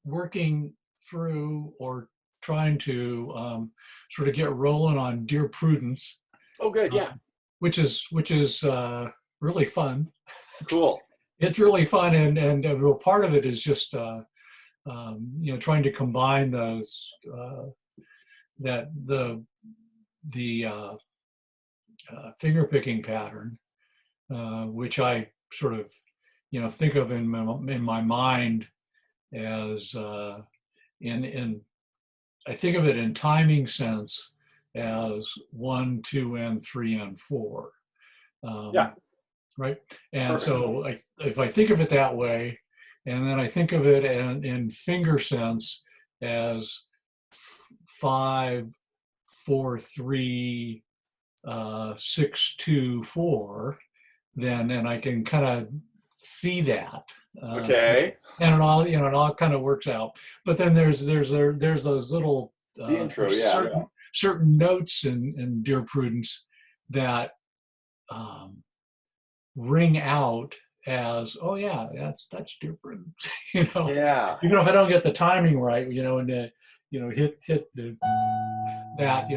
working through or trying to sort of get rolling on Dear Prudence. Oh, good. Yeah. Which is really fun. Cool. It's really fun, and well, part of it is just trying to combine those that the finger picking pattern, which I sort of think of in my mind as in I think of it in timing sense as 1, 2, and 3 and 4. Yeah. Right. And Perfect. so if I think of it that way, and then I think of it in finger sense as 5, 4, 3, 6, 2, 4, then I can kind of see that. Okay. And it all kind of works out. But then there's those little The intro, yeah. certain notes in Dear Prudence that ring out as, oh yeah, that's Dear Prudence. Yeah. Even if I don't get the timing right, and hit the that,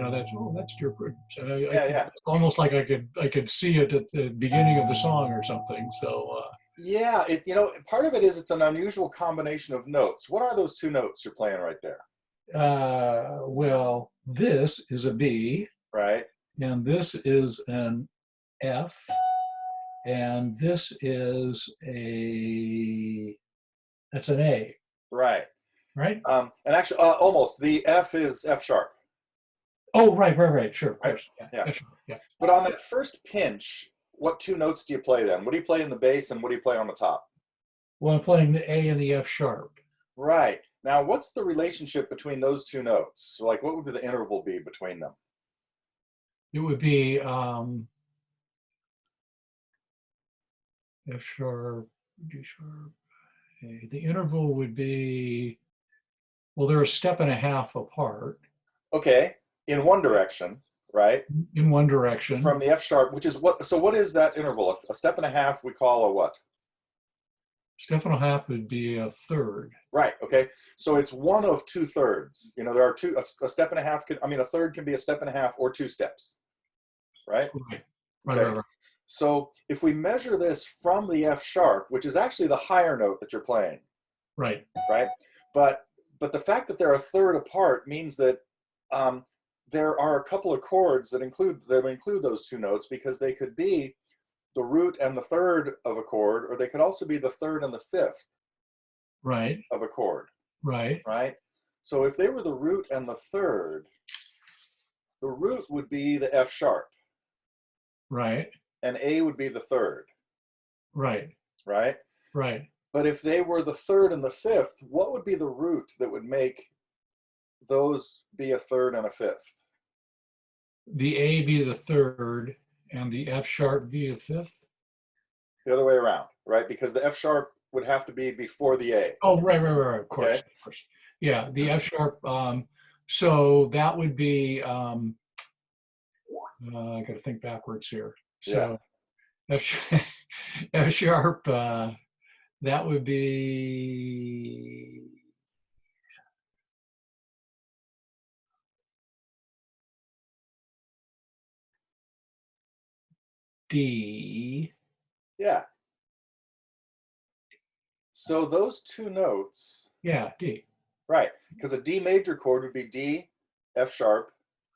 that's Dear Prudence. And Yeah. it's almost like I could see it at the beginning of the song or something. So yeah, part of it is it's an unusual combination of notes. What are those two notes you're playing right there? well, this is a B, Right. and this is an F, and this is that's an A. Right. Right? And actually, almost. The F is F sharp. Oh, right, sure, of Right? course. Yeah. F sharp, yeah. But on that first pinch, what two notes do you play then? What do you play in the bass and what do you play on the top? Well, I'm playing the A and the F sharp. Right. Now, what's the relationship between those two notes? Like, what would the interval be between them? It would be F sharp, D sharp, A. The interval would be, well, they're a step and a half apart. Okay. In one direction, right? In one direction. From the F sharp, which is what? So, what is that interval? A step and a half we call a what? Step and a half would be a third. Right. Okay. So it's one of 2/3. There are two. A step and a half could. A third can be a step and a half or 2 steps. Right. Right. Okay. Right. So if we measure this from the F sharp, which is actually the higher note that you're playing. Right. Right. But the fact that they're a third apart means that there are a couple of chords that include those two notes, because they could be the root and the third of a chord, or they could also be the third and the fifth right of a chord. Right. So if they were the root and the third, the root would be the F sharp. Right. And A would be the third. Right. But if they were the third and the fifth, what would be the root that would make those be a third and a fifth? The A be the third and the F sharp be a fifth? The other way around, right? Because the F sharp would have to be before the A. Oh, right, of course, okay. Of course. Yeah, the F sharp, so that would be, I got to think backwards here. So yeah. F sharp, that would be, D. Yeah. So those two notes. Yeah, D. Right, because a D major chord would be D, F sharp,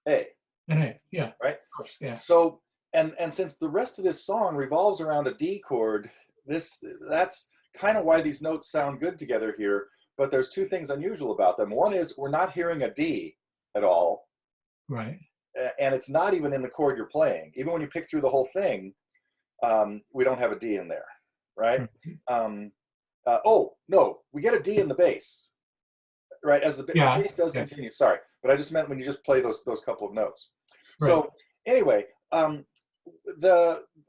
A. And A, yeah. Right? Of course, yeah. So, and since the rest of this song revolves around a D chord, that's kind of why these notes sound good together here. But there's two things unusual about them. One is we're not hearing a D at all. Right. And it's not even in the chord you're playing. Even when you pick through the whole thing, we don't have a D in there, right? Oh, no, we get a D in the bass, right? As the bass does continue. Sorry, but I just meant when you just play those couple of notes. Right. So anyway,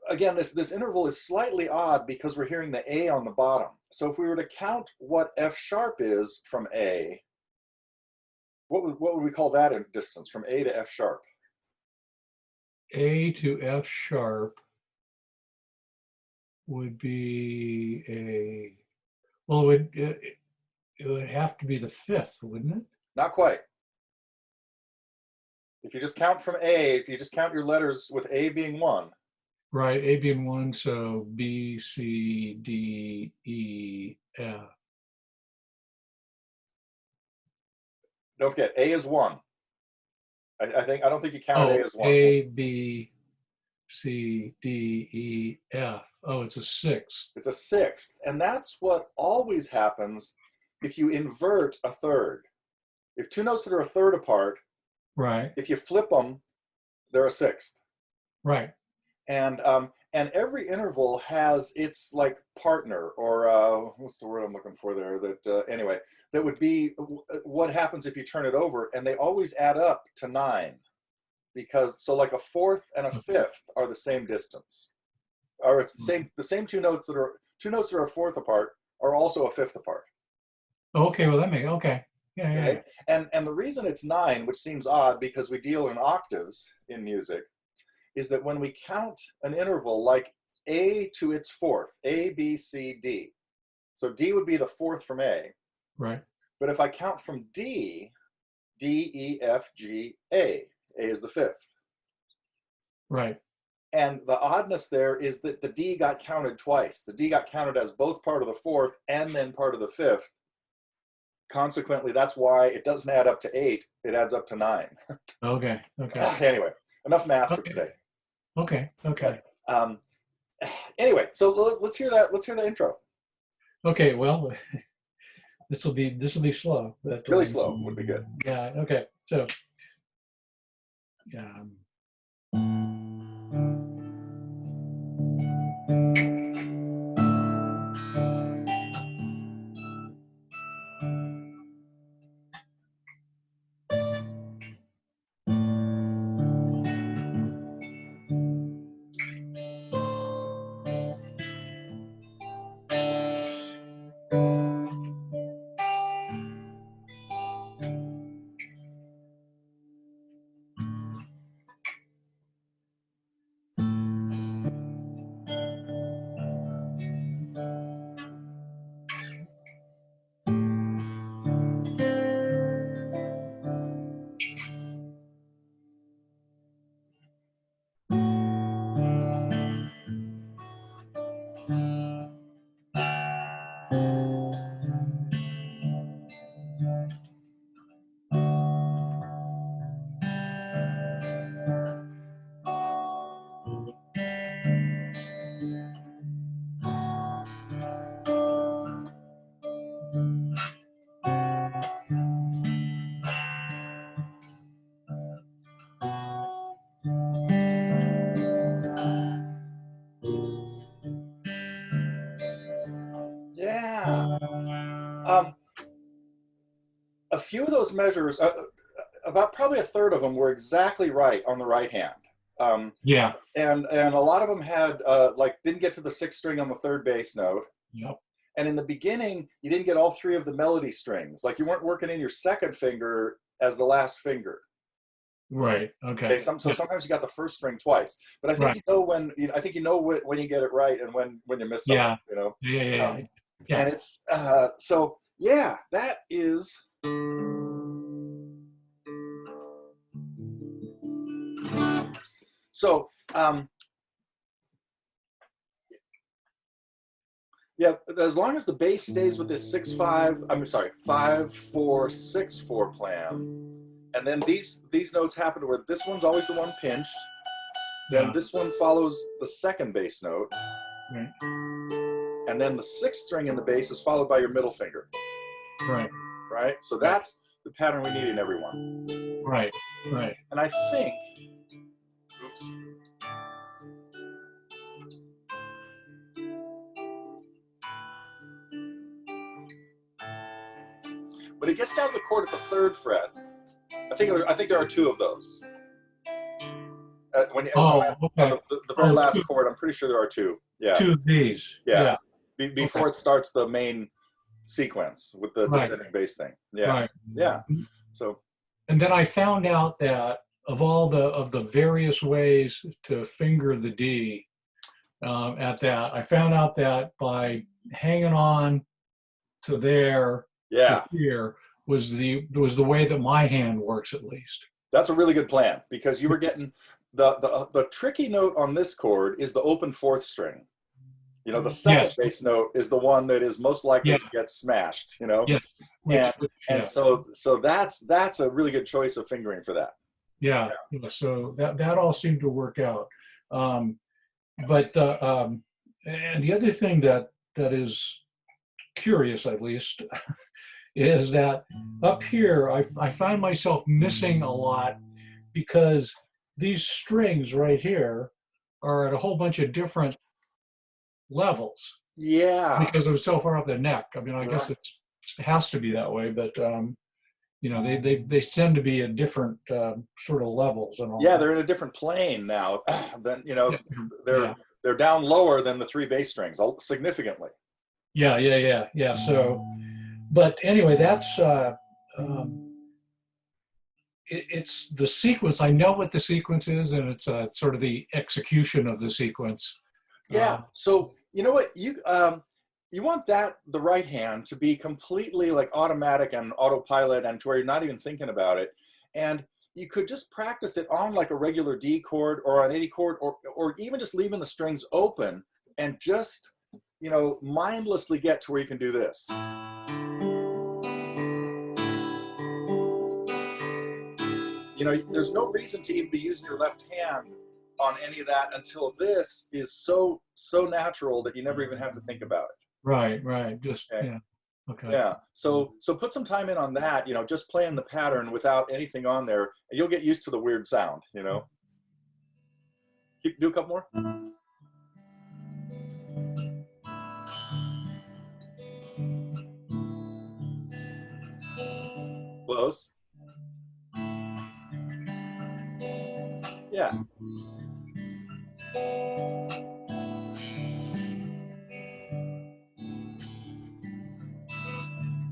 again, this interval is slightly odd because we're hearing the A on the bottom. So if we were to count what F sharp is from A, what would we call that in distance from A to F sharp? A to F sharp would be Well, it would have to be the fifth, wouldn't it? Not quite. If you just count from A, if you just count your letters with A being 1. Right, A being 1, so B, C, D, E, F. Don't forget, A is 1. I don't think you counted Oh, A as 1. A, B, C, D, E, F. Oh, it's a sixth. It's a sixth. And that's what always happens if you invert a third. If two notes that are a third apart, Right, if you flip them, they're a sixth. right. And every interval has its like partner, or what's the word I'm looking for there? That anyway, that would be what happens if you turn it over, and they always add up to 9, because so like a fourth and a fifth are the same distance, or it's the same two notes that are a fourth apart are also a fifth apart. Okay, well okay. Yeah, Okay, and the reason it's 9, which seems odd because we deal in octaves in music, is that when we count an interval like A to its fourth, A, B, C, D. So D would be the fourth from A. Right. But if I count from D, D, E, F, G, A. A is the fifth. Right. And the oddness there is that the D got counted twice. The D got counted as both part of the fourth and then part of the fifth. Consequently, that's why it doesn't add up to 8. It adds up to 9. Okay. Anyway, enough math for today. Okay. But, anyway, so let's hear that. Let's hear the intro. Okay. Well, this will be slow. But, Really slow would be good. Yeah. Okay. So. Yeah. A few of those measures, about probably a third of them, were exactly right on the right hand. Yeah. And a lot of them had like didn't get to the 6th string on the 3rd bass note. Yep. And in the beginning, you didn't get all 3 of the melody strings. Like you weren't working in your 2nd finger as the last finger. Right. Okay. So sometimes you got the 1st string twice. But I think when you get it right and when you miss something. Yeah. You know. Yeah. And it's so yeah, that is. So, yeah, as long as the bass stays with this 5-4-6-4 plan, and then these notes happen to where this one's always the one pinched, then this one follows the 2nd bass note, right. And then the 6th string in the bass is followed by your middle finger. Right. Right? So that's the pattern we need in everyone. Right. And I think, oops. When it gets down to the chord at the 3rd fret, I think there are 2 of those. Okay. The very last chord, I'm pretty sure there are 2. Yeah. 2 of these. Yeah. Before it starts the main sequence with the descending bass thing. Yeah. Right. Yeah. So. And then I found out that of the various ways to finger the D, I found out that by hanging on to there Yeah. to here was the way that my hand works, at least. That's a really good plan, because you were getting the tricky note on this chord is the open fourth string. You know, the second Yes. bass note is the one that is most likely Yeah. to get smashed, you know? Yes. And Yeah. so that's a really good choice of fingering for that. Yeah. So that all seemed to work out. But and the other thing that is curious, at least, is that up here I find myself missing a lot, because these strings right here are at a whole bunch of different levels Yeah. because they're so far up the neck. I mean, I guess Right. it has to be that way, but you know, they tend to be at different sort of levels and all. Yeah, that. they're in a different plane now. Then, you know, Yeah. they're down lower than the three bass strings significantly. Yeah. So, but anyway, that's um, it's the sequence. I know what the sequence is, and it's sort of the execution of the sequence. Yeah. So you know what, you want the right hand to be completely like automatic and autopilot, and to where you're not even thinking about it. And you could just practice it on like a regular D chord or on any chord, or even just leaving the strings open, and just, you know, mindlessly get to where you can do this. You know, there's no reason to even be using your left hand on any of that until this is so natural that you never even have to think about it. Right. Just Okay. yeah. Okay. Yeah. So put some time in on that, you know, just playing the pattern without anything on there, and you'll get used to the weird sound, you know. Do a couple more. Close. Yeah.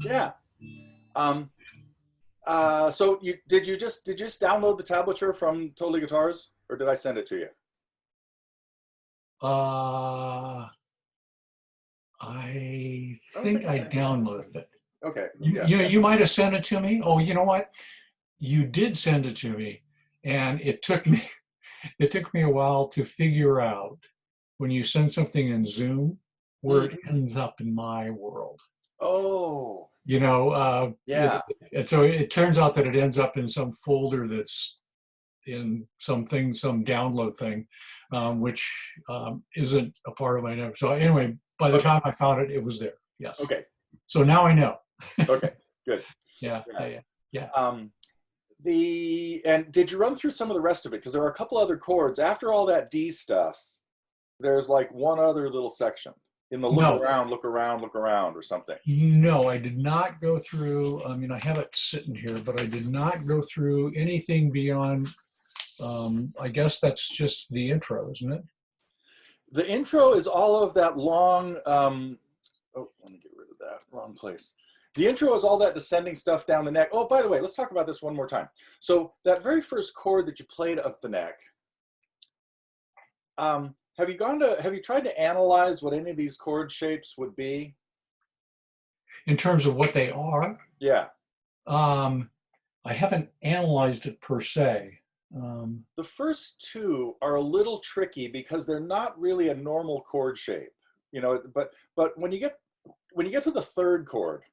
Yeah. So did you just download the tablature from Totally Guitars, or did I send it to you? I don't think think I I sent it. downloaded it. Okay. You, Yeah. you might have sent it to me. Oh, you know what? You did send it to me, and it took me a while to figure out, when you send something in Zoom, where it ends up in my world. Oh. You know, Yeah. and so it turns out that it ends up in some folder that's in some download thing, which isn't a part of my network. So anyway, by the time I found it, it was there. Yes. Okay. So now I know. Okay. Good. Yeah. And did you run through some of the rest of it? Because there are a couple other chords. After all that D stuff, there's like one other little section in the look around or something. No, I did not go through. I mean, I have it sitting here, but I did not go through anything beyond. I guess that's just the intro, isn't it? The intro is all of that long. Oh, let me get rid of that. Wrong place. The intro is all that descending stuff down the neck. Oh, by the way, let's talk about this one more time. So that very first chord that you played up the neck, have you tried to analyze what any of these chord shapes would be? In terms of what they are? Yeah. I haven't analyzed it per se. The first two are a little tricky because they're not really a normal chord shape, you know, but when you get to the third chord,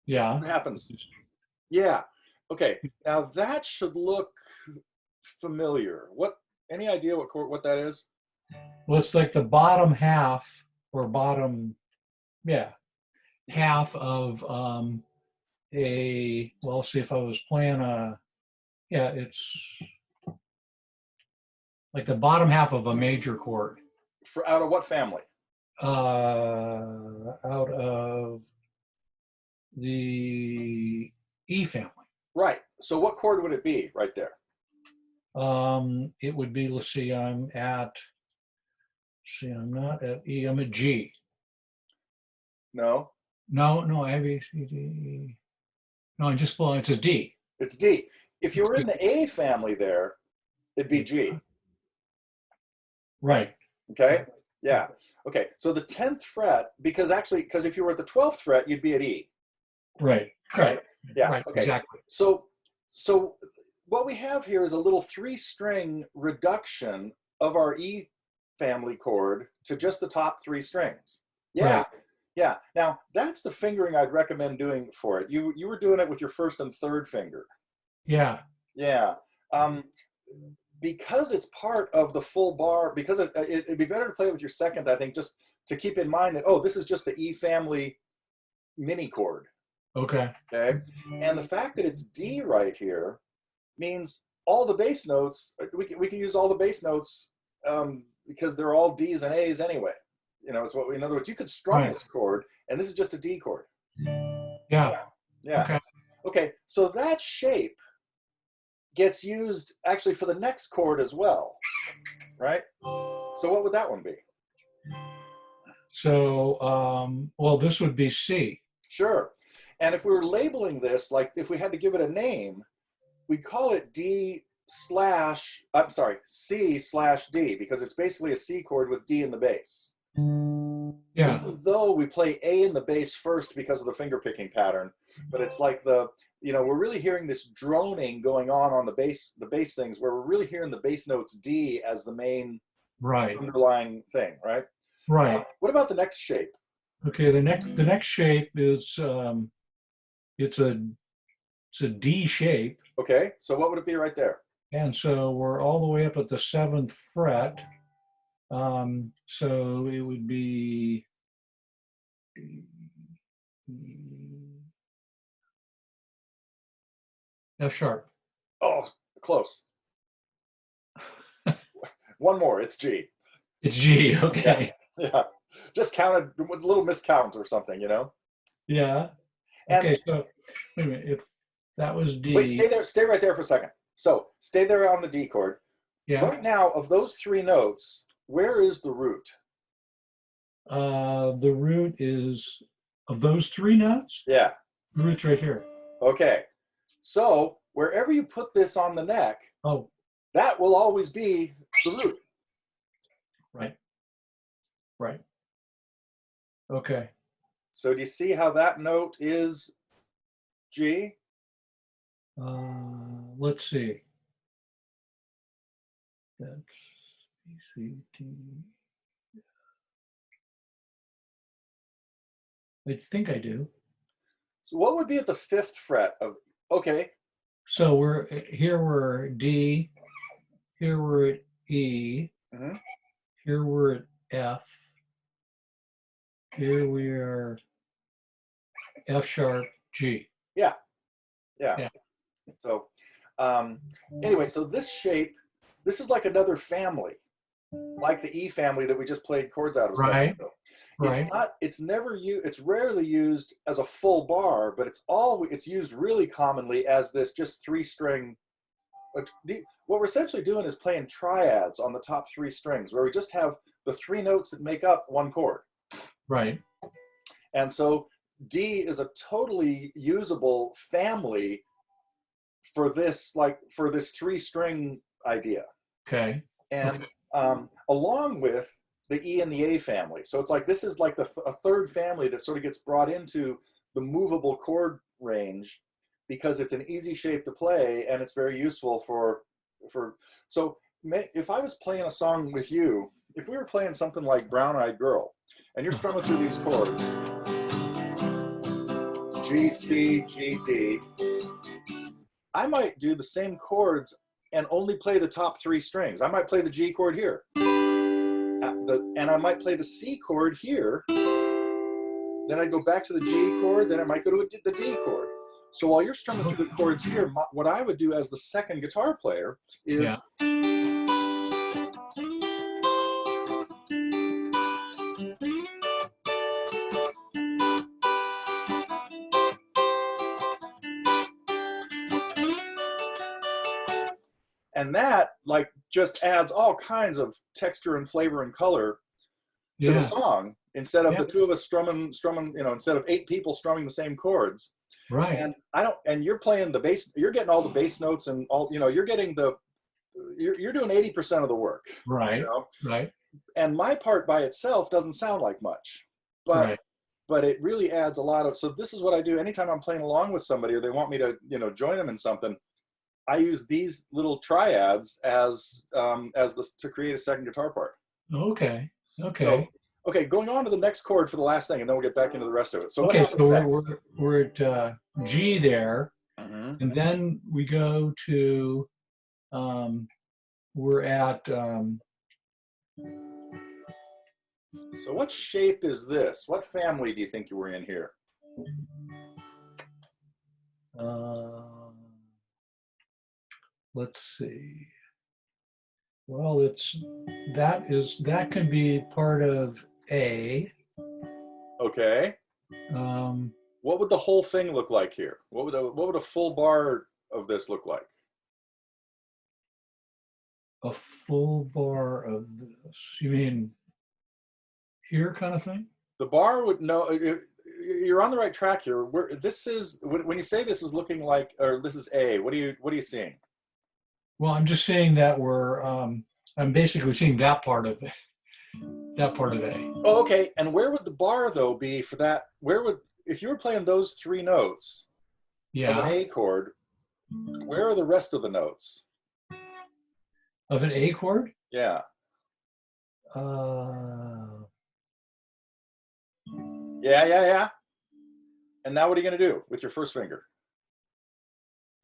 yeah, what happens? Yeah. Okay. Now that should look familiar. Any idea what that is? Well, it's like the bottom half, or bottom, half of well, see, if I was playing it's like the bottom half of a major chord. Out of what family? Out of the E family. Right. So what chord would it be right there? It would be, let's see, I'm not at E, I'm at G. No, I have A, C, D, E. No, it's a D. it's D. If you were in the A family there, it'd be G. Right. Okay. Yeah. Okay, so the 10th fret, because if you were at the 12th fret, you'd be at E. Right. Right. Yeah. Right. Okay. Exactly. So what we have here is a little 3-string reduction of our E family chord to just the top 3 strings. Yeah. Right. Yeah. Now that's the fingering I'd recommend doing for it. You were doing it with your 1st and 3rd finger. Yeah. Yeah. Because it's part of the full bar, because it'd be better to play with your 2nd, I think, just to keep in mind that, oh, this is just the E family mini chord. Okay. Okay. And the fact that it's D right here means all the bass notes, we can use all the bass notes because they're all D's and A's anyway. You know, it's what in other words, you could strum this chord, and this is just a D chord. Yeah. Yeah. Okay. Okay. So that shape gets used actually for the next chord as well, right? So what would that one be? So, well, this would be C. Sure. And if we were labeling this, like if we had to give it a name, we'd call it C/D, because it's basically a C chord with D in the bass. Yeah. Even though we play A in the bass first because of the finger picking pattern, but it's like we're really hearing this droning going on the bass things, where we're really hearing the bass notes D as the main underlying thing, right? Right. What about the next shape? Okay. The next shape is it's a D shape. Okay. So what would it be right there? And so we're all the way up at the 7th fret. So it would be F sharp. Oh, close. One more. It's G. It's G. Okay. Yeah. Just counted with a little miscount or something, you know? Yeah. Okay. So wait a minute. If that was D. Wait, stay there. Stay right there for a second. So stay there on the D chord. Yeah. Right now, of those 3 notes, where is the root? The root is of those 3 notes? Yeah. The root's right here. Okay. So wherever you put this on the neck, that will always be the root. Right. Right. Okay. So do you see how that note is G? Let's see. That's B, C, D. I think I do. So what would be at the 5th fret of, okay. So we're D, here we're at E, here we're at F, here we are F sharp, G. Yeah. So anyway, so this shape, this is like another family, like the E family that we just played chords out of. Right. It's rarely used as a full bar, but it's used really commonly as this just 3-string. What we're essentially doing is playing triads on the top 3 strings, where we just have the 3 notes that make up one chord. Right. And so D is a totally usable family for this 3-string idea. Okay. And along with the E and the A family. So it's like, this is like a 3rd family that sort of gets brought into the movable chord range, because it's an easy shape to play and it's very useful so if I was playing a song with you, if we were playing something like Brown Eyed Girl, and you're strumming through these chords, G, C, G, D, I might do the same chords and only play the top 3 strings. I might play the G chord here, and I might play the C chord here. Then I'd go back to the G chord. Then I might go to the D chord. So while you're strumming through the chords here, what I would do as the 2nd guitar player is and that like just adds all kinds of texture and flavor and color to the song, instead of the 2 of us strumming, instead of 8 people strumming the same chords. Right. And you're playing the bass, you're getting all the bass notes and all, you're getting you're doing 80% of the work. Right. Right. and my part by itself doesn't sound like much, but Right. but it really adds a lot of. So this is what I do anytime I'm playing along with somebody, or they want me to, join them in something. I use these little triads as to create a second guitar part. Okay. So, Okay. okay, going on to the next chord for the last thing, and then we'll get back into the rest of it. So what Okay. happens So next? we're at G there, Mhm. and then we go to we're at So what shape is this? What family do you think you were in here? uh, let's see. Well, that can be part of A. Okay. Um, What would the whole thing look like here? What would a full bar of this look like? a full bar of this. You mean here kind of thing? The bar would know. You're on the right track here. This is when you say this is looking like, or this is A. What are you seeing? Well, I'm just saying that I'm basically seeing that part of A. Oh, okay. And where would the bar though be for that? If you were playing those three notes of an Yeah, A chord, where are the rest of the notes? of an A chord. Yeah. Uh, Yeah. And now what are you going to do with your first finger?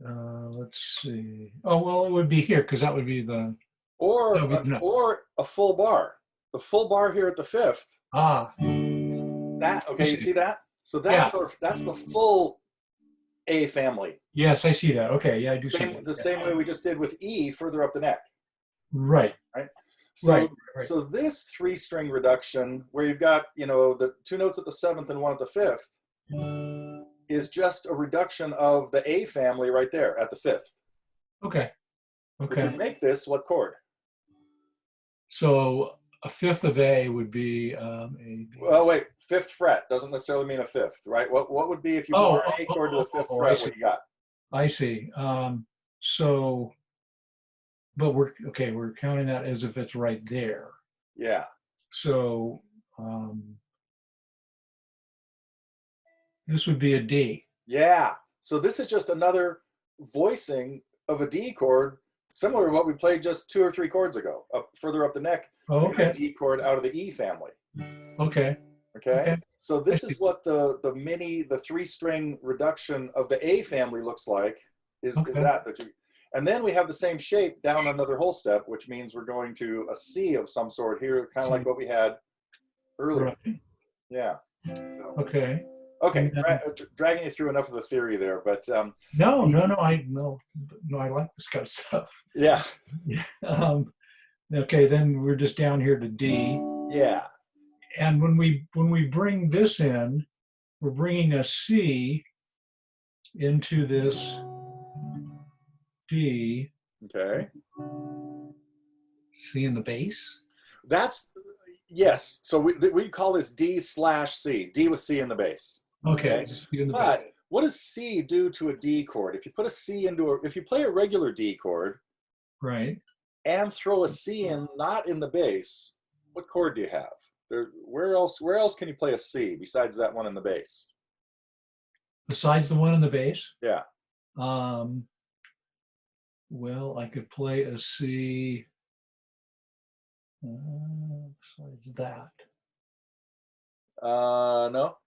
let's see. Oh well, it would be here because that would be the that would be the note. Or a full bar. The full bar here at the fifth. Ah, That I okay? You see. see that? So Yeah. that's the full A family. Yes, I see that. Okay. Yeah, I do see Same that. the Yeah. same way we just did with E further up the neck. Right. Right. Right. So Right. so this three-string reduction, where you've got the two notes at the seventh and one at the fifth, is just a reduction of the A family right there at the fifth, Okay. which would Okay. make this what chord? So a fifth of A would be A, B. Well, wait, fifth fret doesn't necessarily mean a fifth, right? What would be if you bar an A chord to the fifth I fret? see. What do you got? I see. So, but we're counting that as if it's right there. Yeah. So this would be a D. Yeah. So this is just another voicing of a D chord, similar to what we played just 2 or 3 chords ago. Up further up the neck, Oh, we got a okay. D chord out of the E family. Okay. Okay. Okay. So I this see. is what the three-string reduction of the A family looks like. Is Okay. that you? And then we have the same shape down another whole step, which means we're going to a C of some sort here, kind of like what we had earlier. Right. Yeah. So, Okay. okay, And then, dragging you through enough of the theory there, but no, the, no, no. No. I like this kind of stuff. yeah, Yeah. Okay. Then we're just down here to D. yeah, And when we bring this in, we're bringing a C into this D. okay. C in the bass. That's yes. So we call this D/C. D with C in the bass. Okay, Okay, just C in the bass. but what does C do to a D chord? If you put a C if you play a regular D chord Right. and throw a C in, not in the bass, what chord do you have? Where else can you play a C besides that one in the bass? Besides the one in the bass, Yeah. um, well, I could play a C. Besides that, No,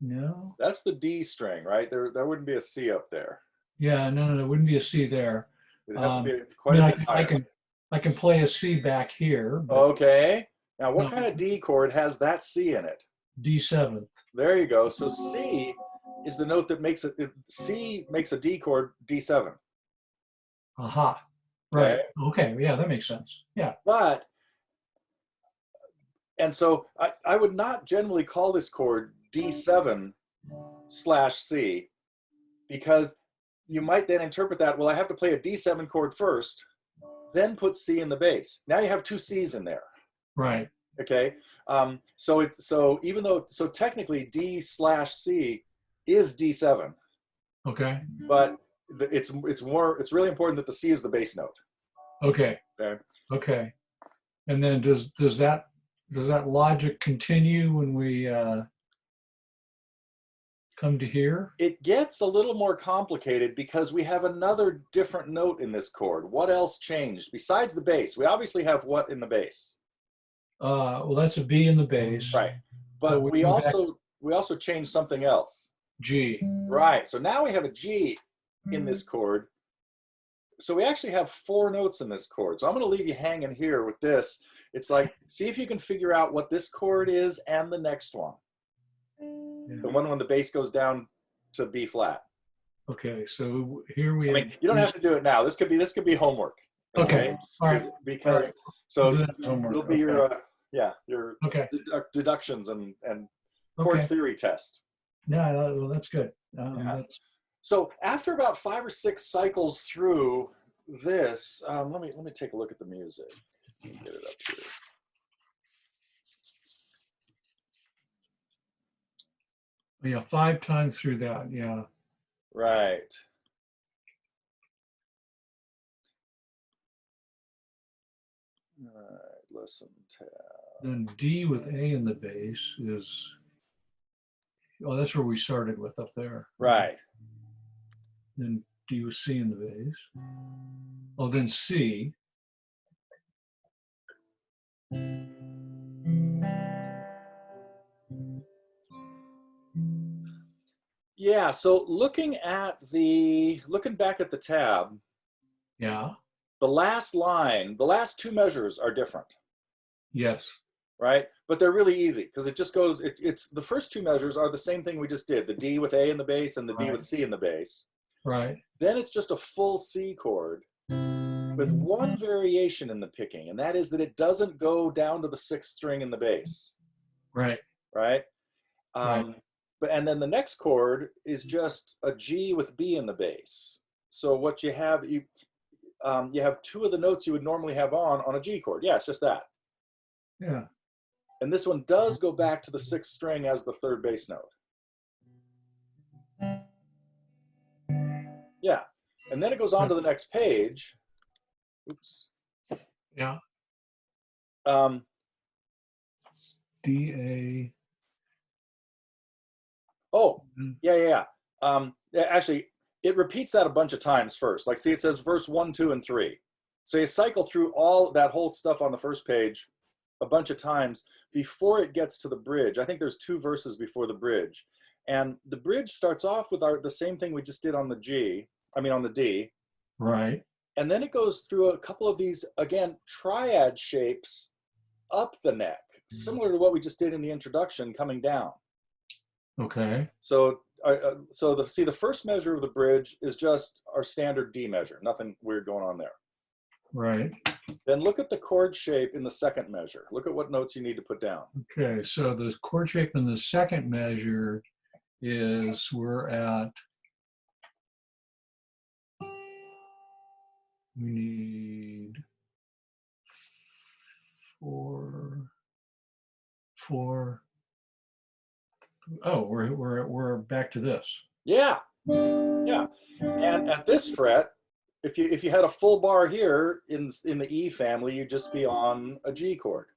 no. that's the D string, right? There wouldn't be a C up there. Yeah, no, no, there wouldn't be a C there. It'd have to be I quite mean, a I bit can, I higher. can, I can play a C back here, but Okay. Now, what no, kind of D chord has that C in it? D7. There you go. So C is the note that makes C makes a D chord D7. Aha. Okay. Right. Okay. Yeah, that makes sense. Yeah. But, and so I would not generally call this chord D7/C, because you might then interpret that, well, I have to play a D7 chord first, then put C in the bass. Now you have 2 C's in there. Right. Okay. So even though, so technically D/C is D7, Okay. but it's really important that the C is the bass note. Okay. Okay. Okay. And then does that logic continue when we come to here? It gets a little more complicated because we have another different note in this chord. What else changed besides the bass? We obviously have what in the bass? Well, that's a B in the bass. Right. But we we go back also changed something else. G. Right. So now we have a G in this chord. So we actually have 4 notes in this chord. So I'm going to leave you hanging here with this. It's like, see if you can figure out what this chord is and the next one. Yeah. The one when the bass goes down to B flat. Okay, so here we. I mean, you don't have to do it now. This could be homework. Okay. All right. Because All right. so We'll do that as homework. it'll be Okay. your Okay. deductions and chord Okay. theory test. Yeah, well, that's good. Yeah. So after about 5 or 6 cycles through this, let me take a look at the music. Get it up here. Yeah, 5 times through that. Yeah. Right. All right. Listen, tab. Then D with A in the bass is. Oh, that's where we started with up there. Right. Then D with C in the bass. Oh, then C. Yeah. So looking back at the tab, Yeah. the last line, the last 2 measures are different. Yes. Right? But they're really easy because it just goes, it's the first 2 measures are the same thing we just did, the D with A in the bass and the D with C in the bass. Right. Then it's just a full C chord with one variation in the picking, and that is that it doesn't go down to the 6th string in the bass. Right. Right? Right. And then the next chord is just a G with B in the bass. So what you have, you have 2 of the notes you would normally have on a G chord. Yeah, it's just that. Yeah. And this one does go back to the 6th string as the 3rd bass note. Yeah. And then it goes on to the next page. Oops. Yeah. D A. Oh, yeah. Actually, it repeats that a bunch of times first. Like, see, it says verse 1, 2, and 3. So you cycle through all that whole stuff on the first page a bunch of times before it gets to the bridge. I think there's 2 verses before the bridge. And the bridge starts off with the same thing we just did on the on the D. Right. And then it goes through a couple of these, again, triad shapes up the neck, similar to what we just did in the introduction coming down. Okay. So the first measure of the bridge is just our standard D measure, nothing weird going on there. Right. Then look at the chord shape in the second measure. Look at what notes you need to put down. Okay, so the chord shape in the second measure is we need 4. Oh, we're back to this. Yeah. And at this fret, if you had a full bar here in the E family, you'd just be on a G chord.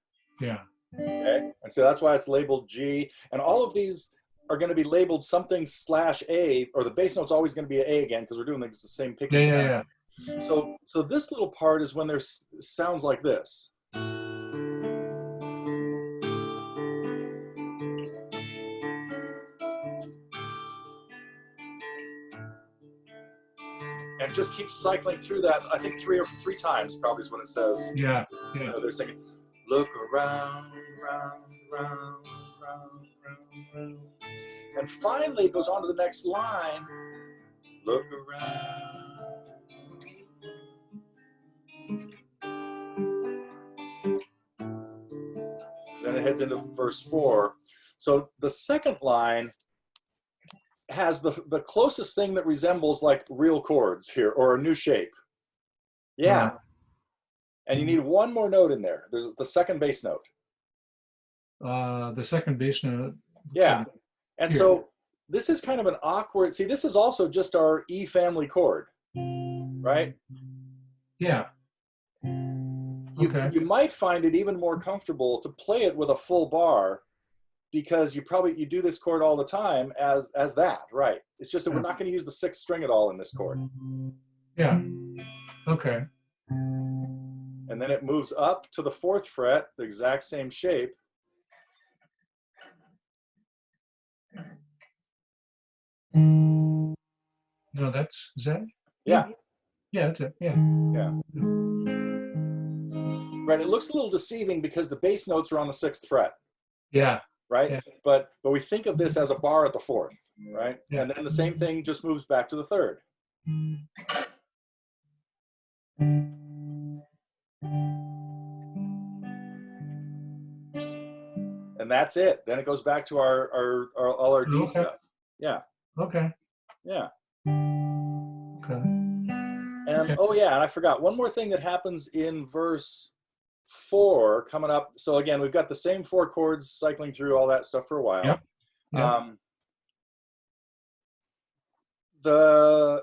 Yeah. Okay. And so that's why it's labeled G. And all of these are going to be labeled something /A, or the bass note's always going to be an A again because we're doing the same picking. Yeah. So this little part is when there's sounds like this. And just keep cycling through that. I think 3 times probably is what it says. Yeah. You know, they're singing, look around, round, round, round, round, round. And finally it goes on to the next line. Look around. Then it heads into verse 4. So the second line has the closest thing that resembles like real chords here, or a new shape. Yeah. Right. And you need one more note in there. There's the second bass note. The second bass note. Yeah. And here. So this is kind of an awkward, see, this is also just our E family chord, right? Yeah. Okay. You might find it even more comfortable to play it with a full bar, because you do this chord all the time as that, right? It's just that we're Yeah. not going to use the sixth string at all in this chord. Yeah. Okay. And then it moves up to the fourth fret, the exact same shape. No, is that? Yeah. Yeah, that's it. Yeah. Yeah. Right. It looks a little deceiving because the bass notes are on the sixth fret. Yeah. Right. Yeah. But we think of this as a bar at the fourth, right? Yeah. And then the same thing just moves back to the third. And that's it. Then it goes back to all our D stuff. Yeah. Okay. Yeah. Okay. And Okay. oh yeah, and I forgot one more thing that happens in verse 4 coming up. So again, we've got the same 4 chords cycling through all that stuff for a while. Yep. Yep. The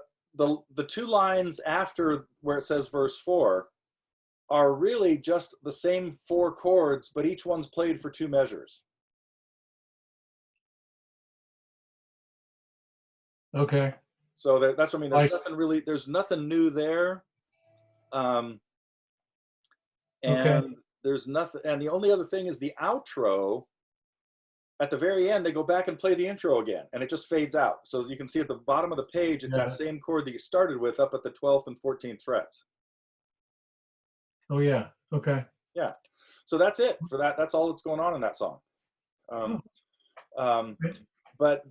2 lines after where it says verse 4 are really just the same 4 chords, but each one's played for 2 measures. Okay. So that's what I mean. There's nothing new there. And there's nothing. And the only other thing is the outro. At the very end, they go back and play the intro again, and it just fades out. So you can see at the bottom of the page, it's that same chord that you started with up at the 12th and 14th frets. Oh yeah. Okay. Yeah. So that's it for that. That's all that's going on in that song. But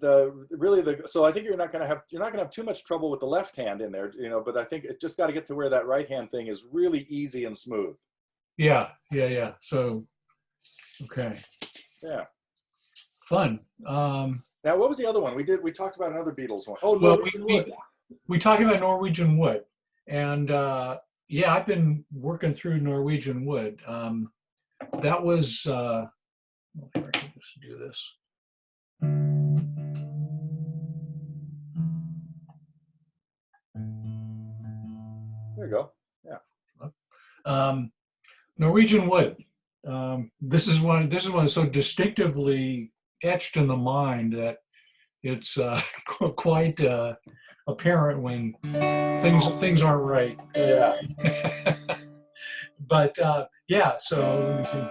so I think you're not going to have too much trouble with the left hand in there, but I think it's just got to get to where that right hand thing is really easy and smooth. Yeah. Yeah. Yeah. So, okay. Yeah. Fun. Now, what was the other one we did? We talked about another Beatles one. Oh, well, Norwegian Wood. we talked about Norwegian Wood, and yeah, I've been working through Norwegian Wood. That was. Well, here, I can just do this. There you go. Yeah. Norwegian Wood. This is one that's so distinctively etched in the mind that it's quite apparent when things aren't right. Yeah. But yeah, so let me see.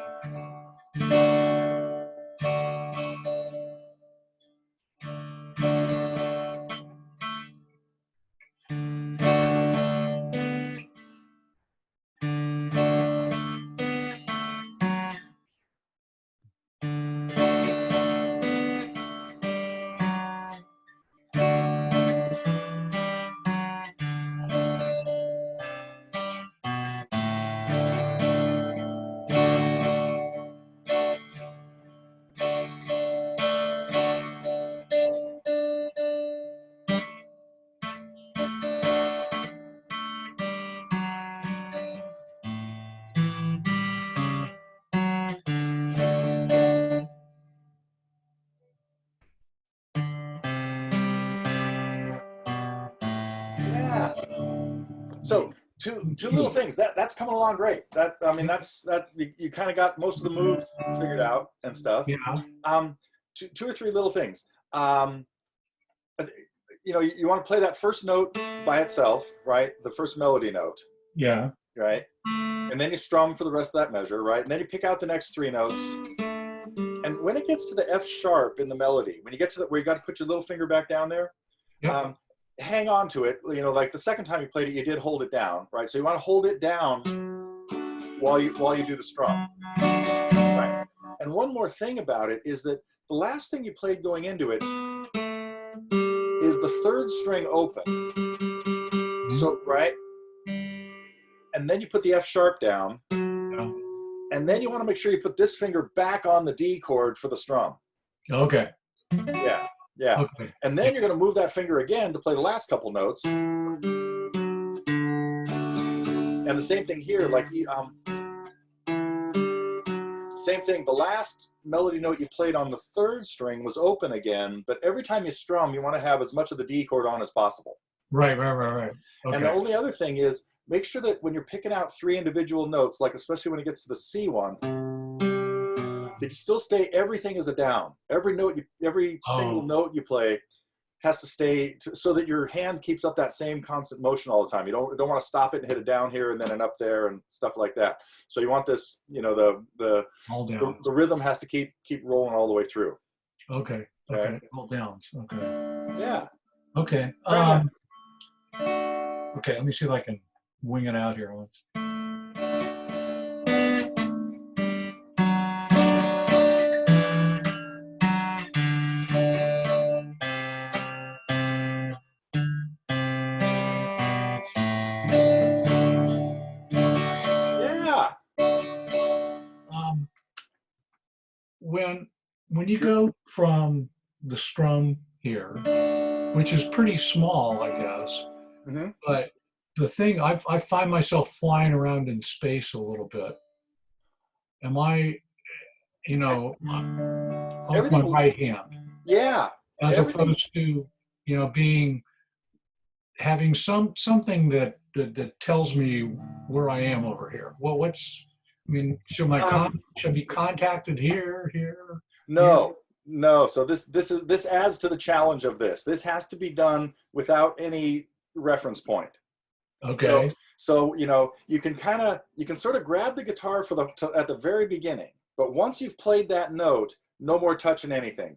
So two little things that's coming along great. You kind of got most of the moves figured out and stuff. Yeah. Two or three little things. You want to play that first note by itself, right? The first melody note. Yeah. Right. And then you strum for the rest of that measure, right? And then you pick out the next 3 notes. And when it gets to the F sharp in the melody, when you get to where you got to put your little finger back down there, Yep. Hang on to it. Like the second time you played it, you did hold it down, right? So you want to hold it down while you do the strum, right? And one more thing about it is that the last thing you played going into it is the 3rd string open. So, right? And then you put the F sharp down. Yeah. And then you want to make sure you put this finger back on the D chord for the strum. Okay. Yeah. Yeah. Okay. And then you're going to move that finger again to play the last couple notes. And the same thing here, like same thing. The last melody note you played on the 3rd string was open again, but every time you strum, you want to have as much of the D chord on as possible. Right. And the Okay. only other thing is make sure that when you're picking out 3 individual notes, like especially when it gets to the C one, that you still stay, everything is a down. Every single Oh, note you play has to stay so that your hand keeps up that same constant motion all the time. You don't want to stop it and hit a down here and then an up there and stuff like that. So you want this, you know, all down. the rhythm has to keep rolling all the way through. Okay. Okay. Okay. All downs. Okay. Yeah. Okay. Try again. Okay. Let me see if I can wing it out here once. Yeah. Um, when when you go from the strum here, which is pretty small, I guess, Hmm. but the thing I find myself flying around in space a little bit. Am I, you know, with my Everything. right hand, Yeah. as Everything. opposed to, being having something that tells me where I am over here. Well, I mean, Um, should I be contacted here? no, no. So this adds to the challenge of this. This has to be done without any reference point. So Okay. you know you can sort of grab the guitar at the very beginning, but once you've played that note, no more touching anything.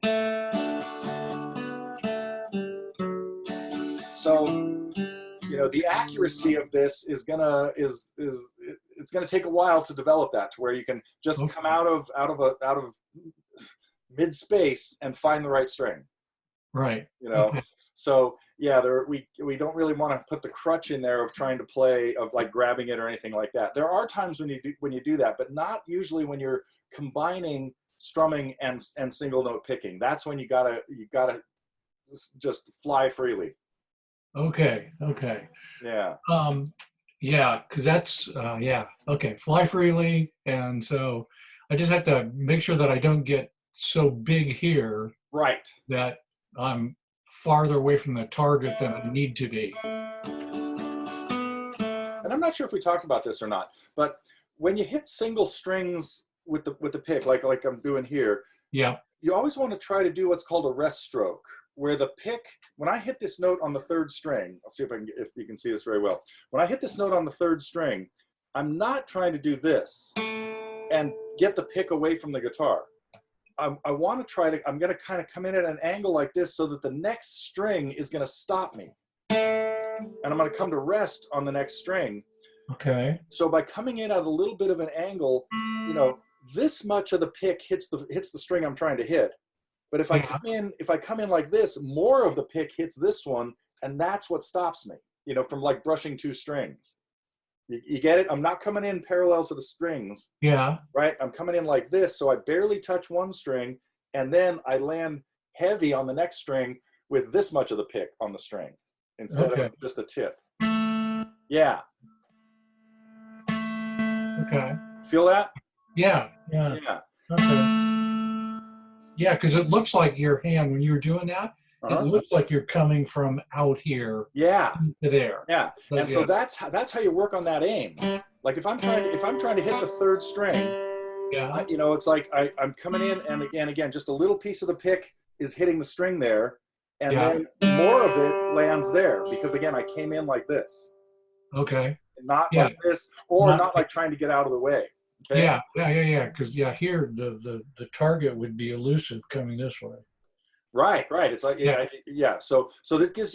So you know the accuracy of this is it's gonna take a while to develop that to where you can just Okay. come out of mid space and find the right string. Right. You know, Okay. so yeah, we don't really want to put the crutch in there of trying to play, of like grabbing it or anything like that. There are times when you do that, but not usually when you're combining strumming and single note picking. That's when you gotta just fly freely. Okay. Okay. Yeah. Um, yeah, because that's yeah. Okay. Fly freely, and so I just have to make sure that I don't get so big here Right. that I'm farther away from the target than I need to be. And I'm not sure if we talked about this or not, but when you hit single strings with the pick, like I'm doing here, Yeah. you always want to try to do what's called a rest stroke, where the pick, when I hit this note on the third string, I'll see if you can see this very well. When I hit this note on the third string, I'm not trying to do this and get the pick away from the guitar. I want to I'm going to kind of come in at an angle like this so that the next string is going to stop me. And I'm going to come to rest on the next string. Okay. So by coming in at a little bit of an angle, you know, this much of the pick hits the string I'm trying to hit. But if Yeah. I come in like this, more of the pick hits this one, and that's what stops me, you know, from like brushing 2 strings. You get it? I'm not coming in parallel to the strings, Yeah. right? I'm coming in like this, so I barely touch one string, and then I land heavy on the next string with this much of the pick on the string instead Okay. of just the tip. Yeah. Okay. Feel that? Yeah. Yeah. Yeah. Okay. Yeah, because it looks like your hand when you were doing that, it Uh-huh. looks like you're coming from out here Yeah. to there. Yeah. But And so yeah. that's how you work on that aim. Like if I'm trying to hit the third string, Yeah. you know, it's like I'm coming in, and again, just a little piece of the pick is hitting the string there, and Yeah. then more of it lands there because again, I came in like this, Okay. not Yeah. like this, or Not not like trying to get out of the way. Okay. yeah. Because yeah, here the target would be elusive coming this way. Right. It's like Yeah. yeah. So this gives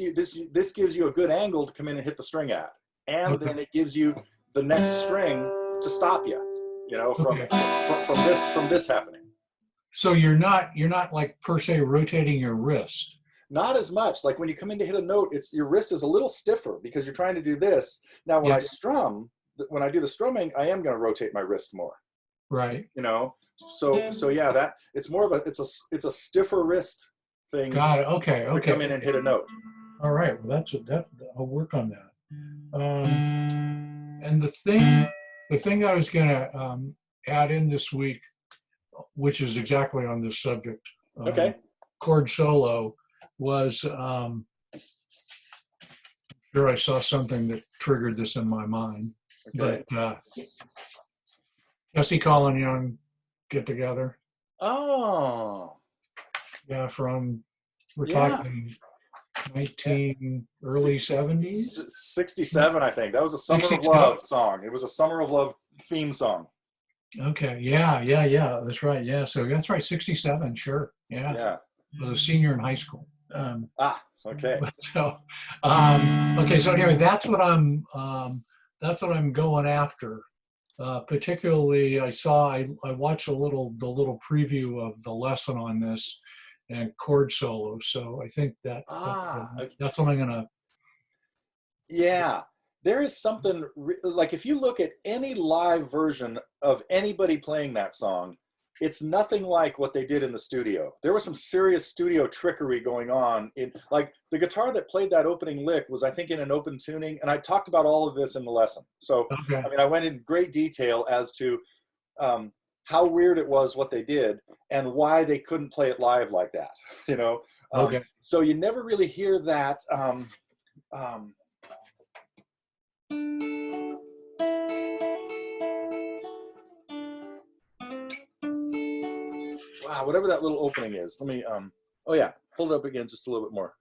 you a good angle to come in and hit the string at, and Okay. then it gives you the next string to stop you. You know, Okay. from this happening. So you're not like per se rotating your wrist. Not as much. Like when you come in to hit a note, it's your wrist is a little stiffer because you're trying to do this. Now, Yeah. when I do the strumming, I am going to rotate my wrist more. Right. You know, so yeah, that it's more of it's a stiffer wrist thing Got it. Okay. to come Okay. in and hit a note. All right. Well, that I'll work on that. And the thing I was gonna add in this week, which is exactly on this subject, Okay. chord solo, was sure I saw something that triggered this in my mind. Okay. But Jesse Colin Young get together. Oh, Yeah, we're yeah. talking Yeah. early 70s. 67, I think. That was a Summer of 67. Love song. It was a Summer of Love theme song. Okay. Yeah. That's right. Yeah. So that's right. 67. Sure. Yeah. Yeah. I was a senior in high school. Ah, okay. So, okay. So anyway, that's what I'm going after. Particularly, I watched the little preview of the lesson on this and chord solo. So I think Okay. that's what I'm gonna. Yeah. There is something like if you look at any live version of anybody playing that song, it's nothing like what they did in the studio. There was some serious studio trickery going on in like the guitar that played that opening lick was I think in an open tuning, and I talked about all of this in the lesson. So Okay. I mean I went in great detail as to how weird it was what they did and why they couldn't play it live like that. You know, Okay. so you never really hear that. Wow, whatever that little opening is. Let me, oh yeah, hold it up again just a little bit more.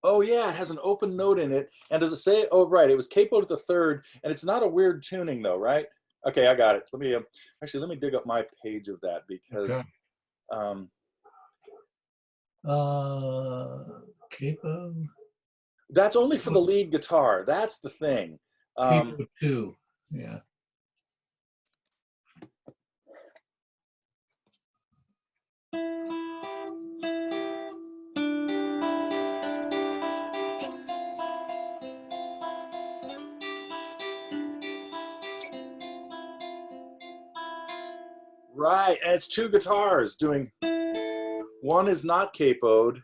Oh yeah, it has an open note in it. And does it say, oh right, it was capoed at the third, and it's not a weird tuning though, right? Okay, I got it. Let me, actually, let me dig up my page of that because, Okay. um, Capo that's only for the lead guitar. That's the thing. Capo 2. Yeah. Right, and it's two guitars doing, one is not capoed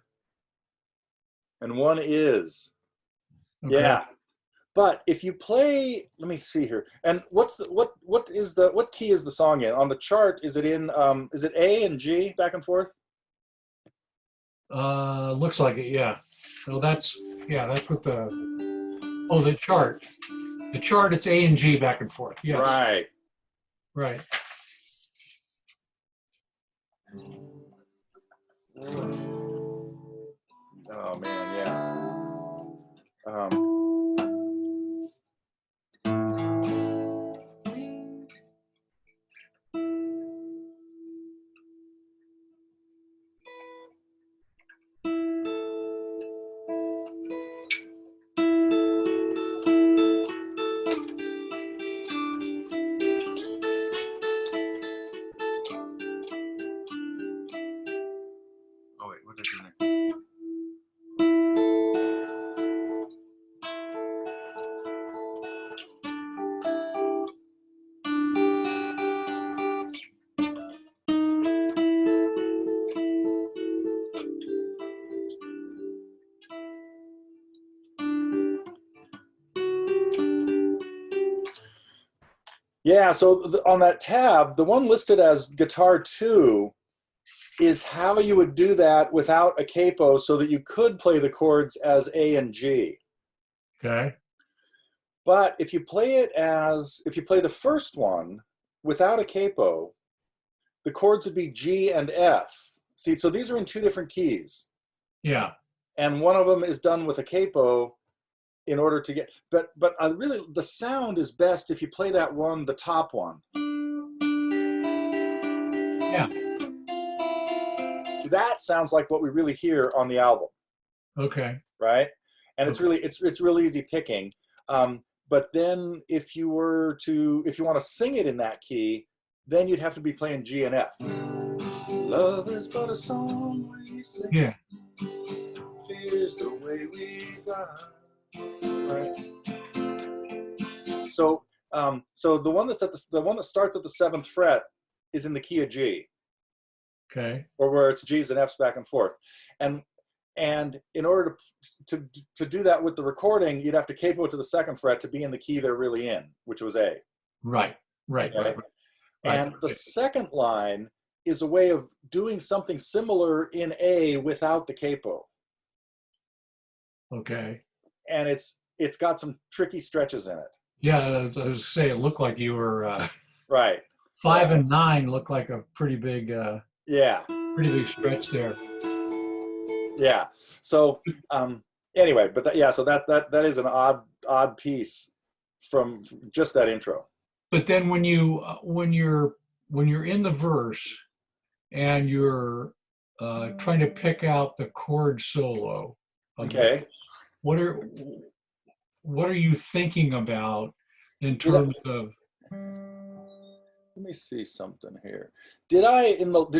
and one is. Okay. Yeah. But if you play, let me see here. And what key is the song in? On the chart, is it in is it A and G back and forth? Looks like it. Yeah. So that's what the chart. The chart, it's A and G back and forth. Yes. Right. Right. Oh man, yeah. Oh wait, what did I do there? Yeah, so on that tab, the one listed as guitar 2 is how you would do that without a capo so that you could play the chords as A and G. Okay. But if you play the first one without a capo, the chords would be G and F. See, so these are in two different keys. Yeah. And one of them is done with a capo in order to get, but really the sound is best if you play that one, the top one. Yeah. So that sounds like what we really hear on the album. Okay. Right? And it's Okay. really, it's real easy picking. But then if you want to sing it in that key, then you'd have to be playing G and F. Love is but a song we sing. Yeah. Fears the way we die. Right. So, so the one that starts at the 7th fret is in the key of G. Okay. Or where it's G's and F's back and forth, and in order to do that with the recording, you'd have to capo it to the 2nd fret to be in the key they're really in, which was A. Right. Right. Okay? Right. And the second line is a way of doing something similar in A without the capo. Okay. and it's got some tricky stretches in it. Yeah, I was gonna say it looked like you were Right. 5 and 9 looked like a Yeah. pretty big stretch there. Yeah. So anyway, but yeah, so that is an odd piece from just that intro. But then when you're in the verse and you're trying to pick out the chord solo of this, Okay. what are what are you thinking about in Did I, terms of? let me see something here. Did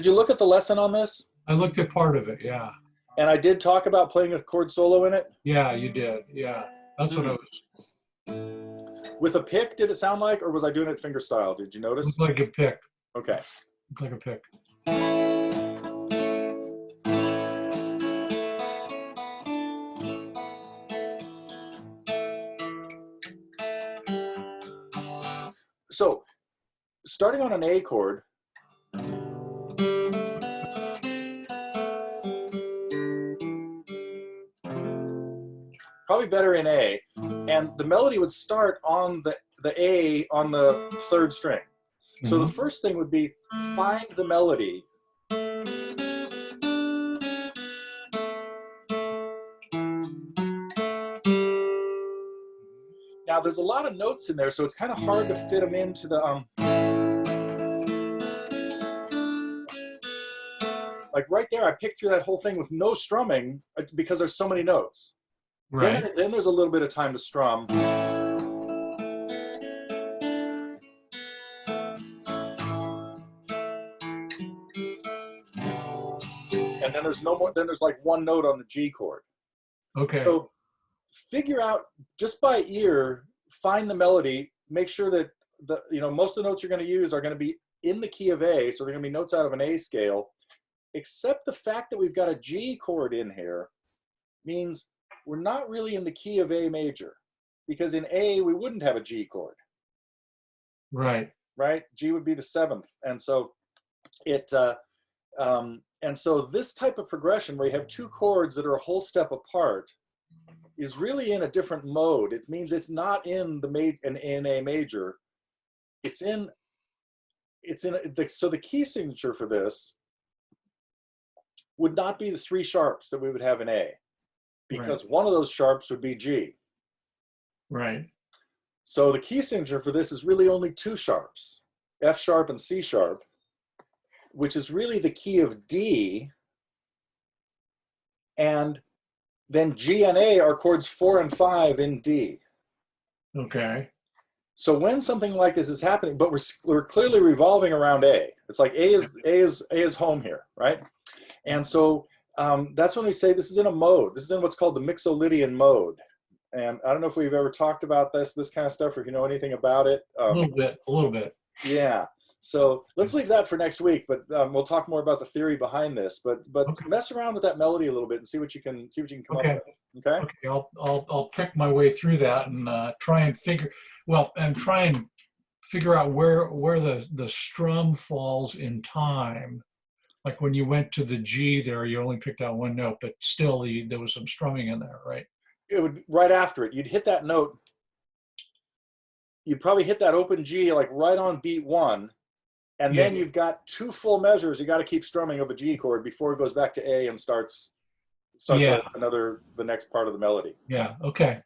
you look at the lesson on this? I looked at part of it. Yeah, And I did talk about playing a chord solo in it. yeah, you did. Yeah, that's what I was. With a pick, did it sound like, or was I doing it finger style? Did you notice? Looked like a pick. Okay. Looked like a pick. So starting on an A chord, probably better in A, and the melody would start on the A on the third string. So the first thing would be find the melody. Now there's a lot of notes in there, so it's kind of hard to fit them into the like right there. I picked through that whole thing with no strumming because there's so many notes. Right. Then there's a little bit of time to strum. And then there's no more, then there's like one note on the G chord. Okay. So figure out just by ear, find the melody, make sure that most of the notes you're going to use are going to be in the key of A, so they're going to be notes out of an A scale, except the fact that we've got a G chord in here means we're not really in the key of A major, because in A we wouldn't have a G chord. Right. Right? G would be the seventh. And so and so this type of progression where you have two chords that are a whole step apart is really in a different mode. It means it's not in in A major. So the key signature for this would not be the three sharps that we would have in A, because one of those sharps would be G. Right. So the key signature for this is really only two sharps, F sharp and C sharp, which is really the key of D. And then G and A are chords 4 and 5 in D. Okay. So when something like this is happening, but we're clearly revolving around A. It's like A is home here, right? And so that's when we say this is in a mode. This is in what's called the Mixolydian mode. And I don't know if we've ever talked about this kind of stuff, or if you know anything about it. A little bit. Yeah. So let's leave that for next week, but we'll talk more about the theory behind this. But Okay. mess around with that melody a little bit and see what you can come up with. Okay. Okay. I'll pick my way through that and try and figure out where the strum falls in time. Like when you went to the G there, you only picked out one note, but still there was some strumming in there, right? It would right after it. You'd hit that note. You'd probably hit that open G like right on beat 1. And then you've got two full measures you got to keep strumming of a G chord before it goes back to A and starts the next part of the melody. Yeah. Okay.